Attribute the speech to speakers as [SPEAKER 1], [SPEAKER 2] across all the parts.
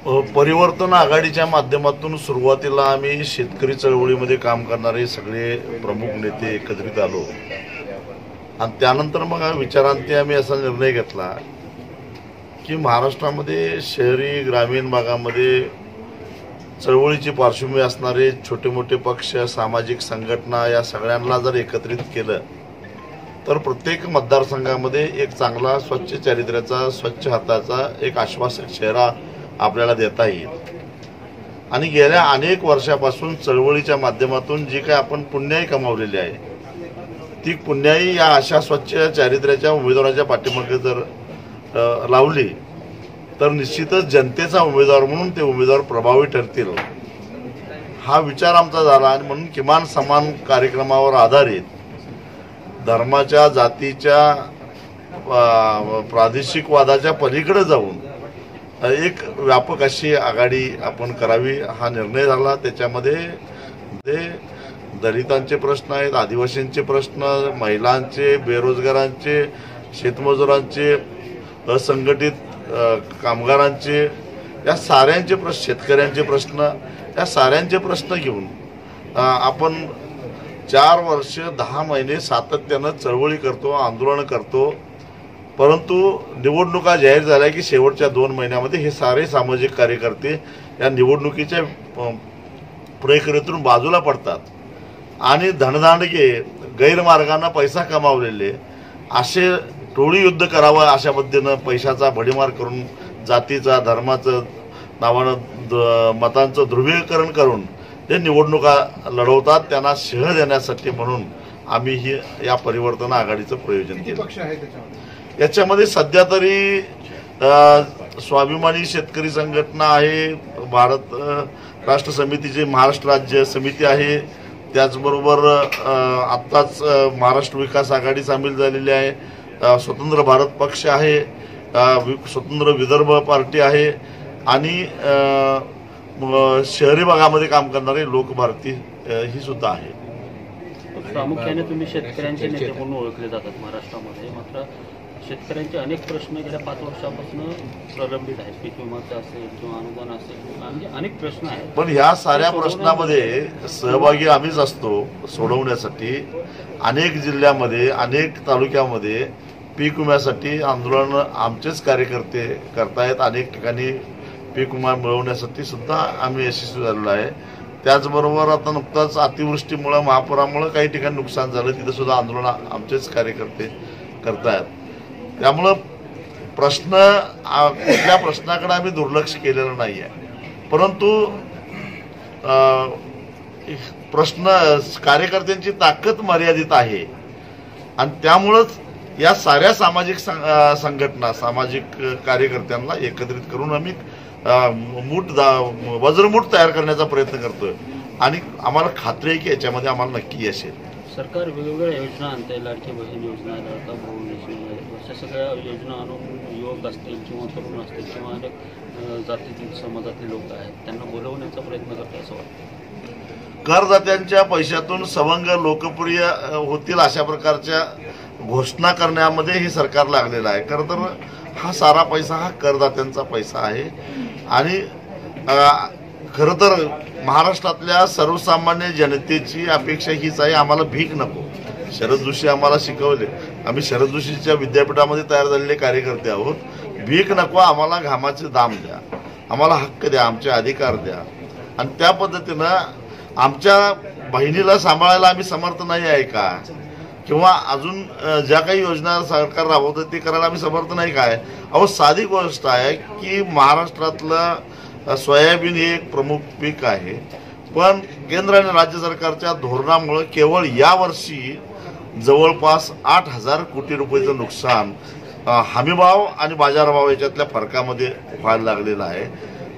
[SPEAKER 1] परिवर्तन आघाडीच्या माध्यमातून सुरुवातीला आम्ही शेतकरी चळवळीमध्ये काम करणारे सगळे प्रमुख नेते एकत्रित आलो आणि त्यानंतर मग विचारांती आम्ही असा निर्णय घेतला की महाराष्ट्रामध्ये शहरी ग्रामीण भागामध्ये चळवळीची पार्श्वभूमी असणारे छोटे मोठे पक्ष, सामाजिक संघटना या सगळ्यांना जर एकत्रित केलं तर प्रत्येक मतदारसंघामध्ये एक चांगला स्वच्छ चारित्र्याचा, स्वच्छ हाताचा एक आश्वासक चेहरा आपल्याला देता येईल। आणि गेल्या अनेक वर्षापासून चळवळीच्या माध्यमातून जी काही आपण पुण्याई कमावलेली आहे ती पुण्याई या अशा स्वच्छ चारित्र्याच्या उमेदवाराच्या पाठीमागे जर लावली तर निश्चितच जनतेचा उमेदवार म्हणून ते उमेदवार प्रभावी ठरतील हा विचार आमचा झाला। आणि म्हणून किमान समान कार्यक्रमावर आधारित धर्माच्या, जातीच्या, प्रादेशिक वादाच्या पलीकडे जाऊन एक व्यापक अशी आघाडी आपण करावी हा निर्णय झाला। त्याच्यामध्ये दलितांचे प्रश्न आहेत, आदिवासींचे प्रश्न, महिलांचे, बेरोजगारांचे, शेतमजुरांचे, असंघटित कामगारांचे, या साऱ्यांचे प्रश्न, शेतकऱ्यांचे प्रश्न, या साऱ्यांचे प्रश्न घेऊन आपण 4 वर्ष 10 महिने सातत्यानं चळवळी करतो, आंदोलन करतो। परंतु निवडणुका जाहीर झाल्या की शेवटच्या 2 महिन्यामध्ये हे सारे सामाजिक कार्यकर्ते या निवडणुकीच्या प्रक्रियेतून बाजूला पडतात आणि धनदांडगे, गैरमार्गाने पैसा कमावलेले असे टोळी युद्ध करावं अशा पद्धतीनं पैशाचा भडीमार करून जातीचा, धर्माचं नावानं मतांचं ध्रुवीकरण करून जे निवडणुका लढवतात त्यांना शह देण्यासाठी म्हणून आम्ही ही या परिवर्तन आघाडीचं प्रयोजन केलं। याच्यामध्ये सध्या तरी स्वाभिमानी शेतकरी संघटना आहे, भारत राष्ट्र समितीची महाराष्ट्र राज्य समिती आहे, त्याचबरोबर आत्ताच महाराष्ट्र विकास आघाडी सामील झालेली आहे, स्वतंत्र भारत पक्ष आहे, स्वतंत्र विदर्भ पार्टी आहे आणि शहरी भागामध्ये काम करणारे लोक भारती ही सुद्धा आहे।
[SPEAKER 2] प्रामुख्याने तुम्ही शेतकऱ्यांचे नेते म्हणून ओळखले जातात महाराष्ट्रामध्ये, मात्र शेतकऱ्यांचे अनेक प्रश्न गेल्या 5 वर्षापासून प्रलंबित आहेत। पीक विमाचं असेल किंवा अनुदान असेल, म्हणजे अनेक प्रश्न आहेत।
[SPEAKER 1] पण ह्या साऱ्या प्रश्नामध्ये सहभागी आम्हीच असतो सोडवण्यासाठी। अनेक जिल्ह्यामध्ये, अनेक तालुक्यामध्ये पीक विम्यासाठी आंदोलन आमचेच कार्यकर्ते करतायत। अनेक ठिकाणी पीक विमा मिळवण्यासाठी सुद्धा आम्ही यशस्वी झालेलो आहे। त्याचबरोबर आता नुकताच अतिवृष्टीमुळे, महापुरामुळे काही ठिकाणी नुकसान झालं, तिथे सुद्धा आंदोलन आमचेच कार्यकर्ते करतायत। त्यामुळं कुठल्या प्रश्नाकडे आम्ही दुर्लक्ष केलेलं नाही आहे, परंतु कार्यकर्त्यांची ताकद मर्यादित आहे आणि त्यामुळंच या साऱ्या सामाजिक संघटना, सामाजिक कार्यकर्त्यांना एकत्रित करून आम्ही वज्रमूठ तयार करण्याचा प्रयत्न करतोय आणि आम्हाला खात्री आहे की याच्यामध्ये आम्हाला नक्की यश येईल।
[SPEAKER 2] सरकार वेगवेगळ्या योजना आणते, लाडकी बहीण योजना, लाडका भाऊ योजना, अशा सगळ्या योजना आणून युवक असतील किंवा तरुण असतील किंवा अनेक जातीतील समाजातील लोक आहेत त्यांना बोलवण्याचा प्रयत्न करते असं वाटतं।
[SPEAKER 1] करदात्यांच्या पैशातून सवंग लोकप्रिय होतील अशा प्रकारच्या घोषणा करण्यामध्ये हे सरकार लागलेलं आहे। खरं तर हा सारा पैसा हा करदात्यांचा पैसा आहे आणि खरं तर महाराष्ट्रातल्या सर्वसामान्य जनतेची अपेक्षा हीच आहे, आम्हाला भीक नको। शरद जोशी आम्हाला शिकवले, आम्ही शरद जोशीच्या विद्यापीठामध्ये तयार झालेले कार्यकर्ते आहोत। भीक नको, आम्हाला घामाचे दाम द्या, आम्हाला हक्क द्या, आमचे अधिकार द्या आणि त्या पद्धतीनं आमच्या बहिणीला सांभाळायला आम्ही समर्थ नाही आहे का, किंवा अजून ज्या काही योजना सरकार राबवतं ते करायला आम्ही समर्थ नाही काय। अहो साधी गोष्ट आहे की महाराष्ट्रातलं सोयाबीन हे एक प्रमुख पीक आहे, पण केंद्र आणि राज्य सरकारच्या धोरणामुळे केवळ यावर्षी जवळपास 8,000 कोटी रुपयाचं नुकसान हमीभाव आणि बाजारभाव याच्यातल्या फरकामध्ये व्हायला लागलेलं आहे।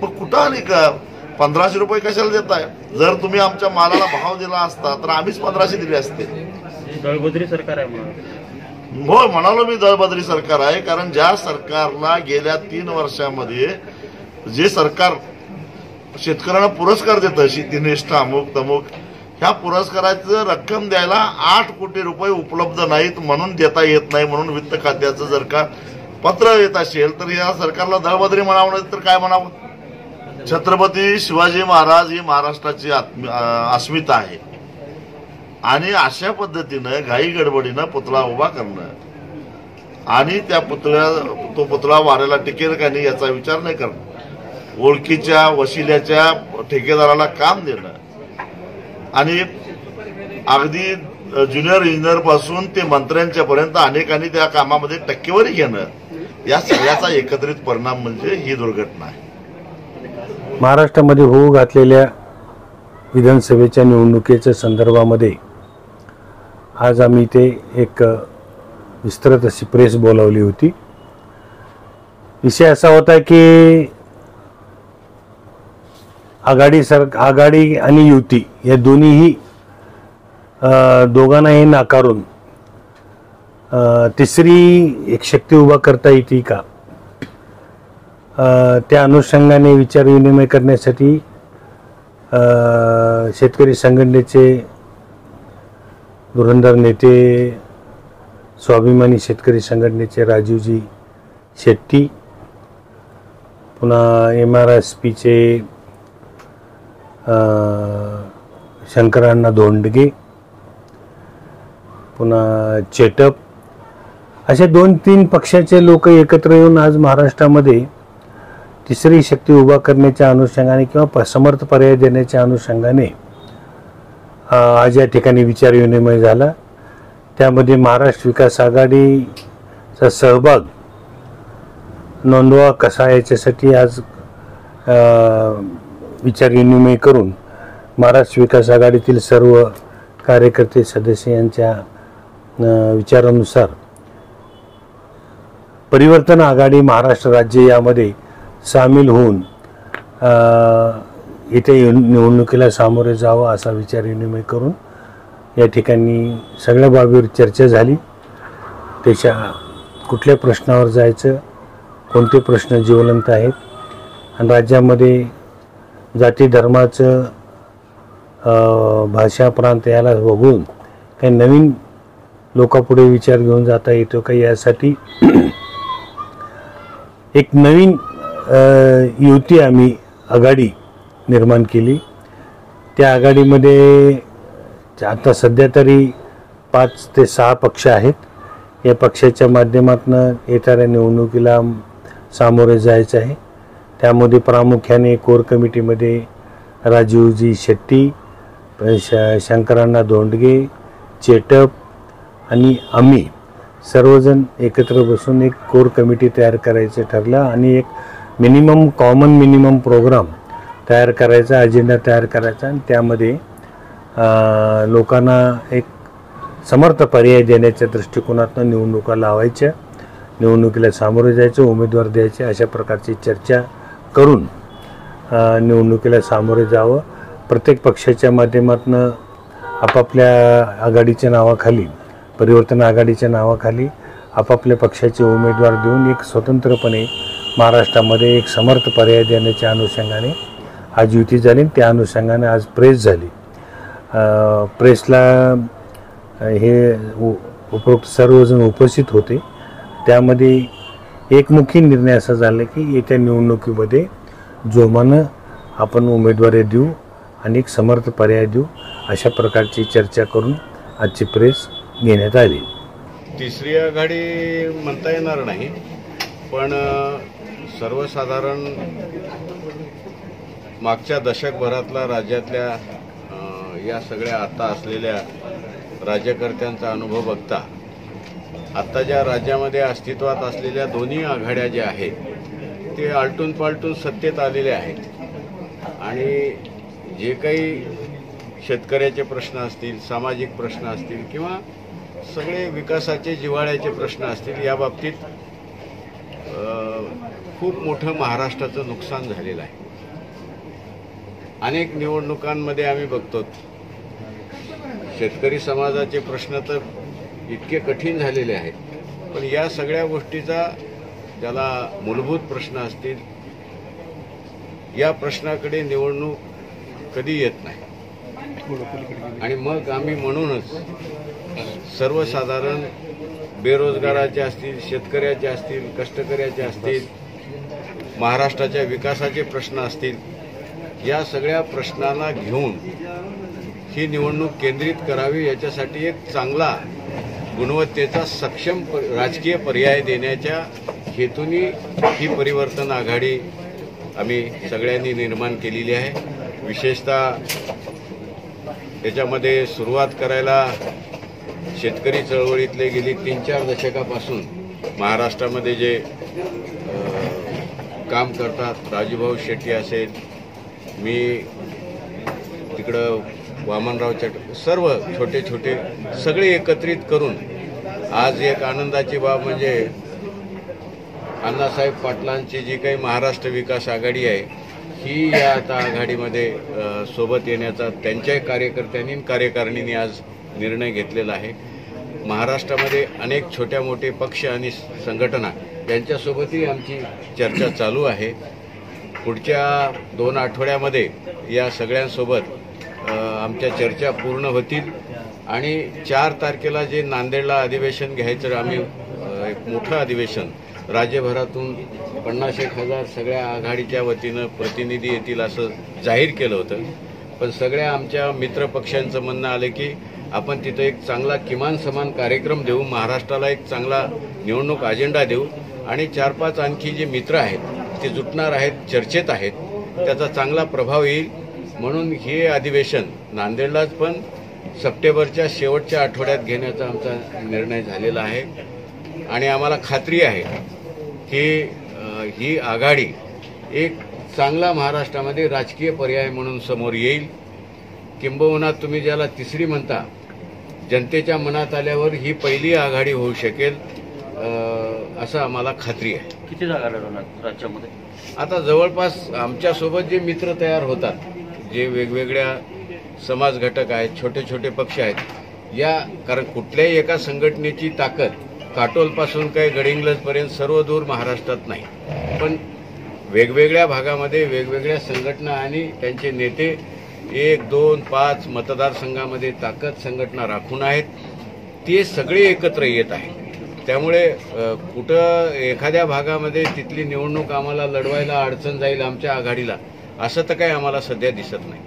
[SPEAKER 1] मग कुठं आणि का 1500 रुपये कशाला देताय? जर तुम्ही आमच्या मालाला भाव दिला असता तर आम्हीच 1500 दिले असते।
[SPEAKER 2] दळबद्री सरकार आहे म्हणून
[SPEAKER 1] हो म्हणालो मी, दळबद्री सरकार आहे, कारण ज्या सरकारला गेल्या 3 वर्षामध्ये जे सरकार शेतकऱ्यांना पुरस्कार देतं, शेतीनिष्ठ अमुक तमुक, ह्या पुरस्काराचं रक्कम द्यायला 8 कोटी रुपये उपलब्ध नाहीत म्हणून देता येत नाही म्हणून वित्त खात्याचं जर का पत्र येत असेल तर या सरकारला दळबद्री म्हणावं तर काय म्हणावं? छत्रपती शिवाजी महाराज ही महाराष्ट्राची अस्मिता आहे आणि अशा पद्धतीनं घाई गडबडीनं पुतळा उभा करणं आणि त्या तो पुतळा वाऱ्याला टिकेल का नाही याचा विचार नाही करणं, ओळखीच्या वशिल्याच्या ठेकेदाराला काम देणं आणि अगदी ज्युनियर इंजिनियर पासून ते मंत्र्यांच्या पर्यंत अनेकांनी त्या कामामध्ये टक्केवारी घेणं, या सगळ्याचा एकत्रित परिणाम म्हणजे ही दुर्घटना आहे.
[SPEAKER 3] महाराष्ट्रामध्ये होऊ घातलेल्या विधानसभेच्या निवडणुकीच्या संदर्भामध्ये आज आम्ही ते एक विस्तृत अशी प्रेस बोलावली होती. विषय असा होता की आघाडी आणि युती या दोन्हीही दोघांनाही नाकारून तिसरी एक शक्ती उभा करता येते का, त्या अनुषंगाने विचारविनिमय करण्यासाठी शेतकरी संघटनेचे धुरंधर नेते, स्वाभिमानी शेतकरी संघटनेचे राजीवजी शेट्टी, पुन्हा MRSPचे शंकरांना धोंडगे, पुन्हा चेटप, अशा 2-3 पक्षाचे लोक एकत्र येऊन आज महाराष्ट्रामध्ये तिसरी शक्ती उभा करण्याच्या अनुषंगाने किंवा समर्थ पर्याय देण्याच्या अनुषंगाने आज या ठिकाणी विचारविनिमय झाला. त्यामध्ये महाराष्ट्र विकास आघाडीचा सहभाग नोंदवा कसा याच्यासाठी आज विचारविनिमय करून महाराष्ट्र विकास आघाडीतील सर्व कार्यकर्ते सदस्य यांच्या विचारानुसार परिवर्तन आघाडी महाराष्ट्र राज्य यामध्ये सामील होऊन इथे निवडणुकीला सामोरे जावं असा विचारविनिमय करून या ठिकाणी सगळ्या बाबीवर चर्चा झाली. त्याच्या कुठल्या प्रश्नावर जायचं, कोणते प्रश्न ज्वलंत आहेत आणि राज्यामध्ये जाती धर्माचं भाषा प्रांत याला बघून काही नवीन लोकांपुढे विचार घेऊन जाता येतो का, यासाठी एक नवीन युती आम्ही आघाडी निर्माण केली. त्या आघाडीमध्ये आता सध्या तरी 5 ते 6 पक्ष आहेत. या पक्षाच्या माध्यमातून येणाऱ्या निवडणुकीला सामोरे जायचं आहे. त्यामध्ये प्रामुख्याने कोर कमिटीमध्ये राजीवजी शेट्टी, शंकरांना धोंडगे, चेटप आणि आम्ही सर्वजण एकत्र बसून एक कोर कमिटी तयार करायचं ठरलं आणि एक कॉमन मिनिमम प्रोग्राम तयार करायचा, अजेंडा तयार करायचा आणि त्यामध्ये लोकांना एक समर्थ पर्याय देण्याच्या दृष्टिकोनातून निवडणुका लावायच्या, निवडणुकीला सामोरे जायचं, उमेदवार द्यायचे, अशा प्रकारची चर्चा करून निवडणुकीला सामोरे जावं. प्रत्येक पक्षाच्या माध्यमातून आपापल्या आघाडीच्या नावाखाली, परिवर्तन आघाडीच्या नावाखाली आपापल्या पक्षाचे उमेदवार देऊन एक स्वतंत्रपणे महाराष्ट्रामध्ये एक समर्थ पर्याय देण्याच्या अनुषंगाने आज युती झाली. त्या अनुषंगाने आज प्रेस झाली. प्रेसला हे उपरोक्त सर्वजण उपस्थित होते. त्यामध्ये एकमुखी निर्णय असा झाला की येत्या निवडणुकीमध्ये जोमानं आपण उमेदवारी देऊ आणि एक समर्थ पर्याय देऊ, अशा प्रकारची चर्चा करून आजची प्रेस घेण्यात आली.
[SPEAKER 4] तिसरी आघाडी म्हणता येणार नाही, पण सर्वसाधारण मागच्या दशकभरातला राज्यातल्या या सगळ्या आता असलेल्या राज्यकर्त्यांचा अनुभव बघता आत्ता ज्या राज्यामध्ये अस्तित्वात असलेल्या दोन्ही आघाड्या ज्या आहेत ते आलटून पालटून सत्तेत आलेले आहेत आणि जे काही शेतकऱ्याचे प्रश्न असतील, सामाजिक प्रश्न असतील किंवा सगळे विकासाचे जिव्हाळ्याचे प्रश्न असतील, या बाबतीत खूप मोठं महाराष्ट्राचं नुकसान झालेलं आहे. अनेक निवडणुकांमध्ये आम्ही बघतो शेतकरी समाजाचे प्रश्न तर इतके कठीण झालेले आहेत, पण या सगळ्या गोष्टीचा ज्याला मूलभूत प्रश्न असतील या प्रश्नाकडे निवडणूक कधी येत नाही. आणि मग आम्ही म्हणूनच सर्वसाधारण बेरोजगाराचे असतील, शेतकऱ्याचे असतील, कष्टकऱ्याचे असतील, महाराष्ट्राच्या विकासाचे प्रश्न असतील, या सगळ्या प्रश्नांना घेऊन ही निवडणूक केंद्रित करावी, याच्यासाठी एक चांगला गुणवत्तेचा सक्षम राजकीय पर्याय देण्याच्या हेतूने ही परिवर्तन आघाडी आम्ही सगळ्यांनी निर्माण केलेली आहे. विशेषतः याच्यामध्ये सुरुवात करायला शेतकरी चळवळीतले गेली 3-4 दशकापासून महाराष्ट्रामध्ये जे काम करतात, राजूभाऊ शेट्टी असेल, मी तिकडं वामनराव सर्व छोटे छोटे सगळे एकत्रित करून आज एक आनंदाची बाब म्हणजे अण्णासाहेब पाटलांची जी काही महाराष्ट्र विकास आघाडी आहे ही या आता आघाडीमध्ये सोबत येण्याचा त्यांच्या कार्यकर्त्यांनी कार्यकारिणींनी आज निर्णय घेतलेला आहे. महाराष्ट्रामध्ये अनेक छोट्या मोठे पक्ष आणि संघटना यांच्यासोबतही आमची चर्चा चालू आहे. पुढच्या 2 आठवड्यामध्ये या सगळ्यांसोबत आमच्या चर्चा पूर्ण होतील आणि 4 तारखेला जे नांदेडला अधिवेशन घ्यायचं, आम्ही एक मोठं अधिवेशन राज्यभरातून 50,000 सगळ्या आघाडीच्या वतीनं प्रतिनिधी येतील असं जाहीर केलं होतं. पण सगळ्या आमच्या मित्रपक्षांचं म्हणणं आलं की आपण तिथं एक चांगला किमान समान कार्यक्रम देऊ, महाराष्ट्राला एक चांगला निवडणूक अजेंडा देऊ आणि 4-5 आणखी जे मित्र आहेत ते जुटणार आहेत, चर्चेत आहेत, त्याचा चांगला प्रभाव येईल. म्हणून हे अधिवेशन नांदेडलाच पण सप्टेंबरच्या शेवटच्या आठवड्यात घेण्याचा आमचा निर्णय झालेला आहे आणि आम्हाला खात्री आहे की ही आघाडी एक चांगला महाराष्ट्रामध्ये राजकीय पर्याय म्हणून समोर येईल. किंबहुना तुम्ही ज्याला तिसरी म्हणता, जनतेच्या मनात आल्यावर ही पहिली आघाडी होऊ शकेल असं आम्हाला खात्री आहे.
[SPEAKER 2] किती जागा लढवणार राज्यामध्ये?
[SPEAKER 4] आता जवळपास आमच्यासोबत जे मित्र तयार होतात, जे वेगवेगळ्या समाज घटक आहेत, छोटे छोटे पक्ष आहेत, या कारण कुठल्याही एका संघटनेची ताकद काटोलपासून काही गडिंग्लजपर्यंत सर्व दूर महाराष्ट्रात नाही, पण वेगवेगळ्या भागामध्ये वेगवेगळ्या संघटना आणि त्यांचे नेते 1, 2, 5 मतदारसंघामध्ये ताकद संघटना राखून आहेत. ते सगळे एकत्र येत आहेत. त्यामुळे कुठं एखाद्या भागामध्ये तिथली निवडणूक आम्हाला लढवायला अडचण जाईल आमच्या आघाडीला, असं तर काही आम्हाला सध्या दिसत नाही.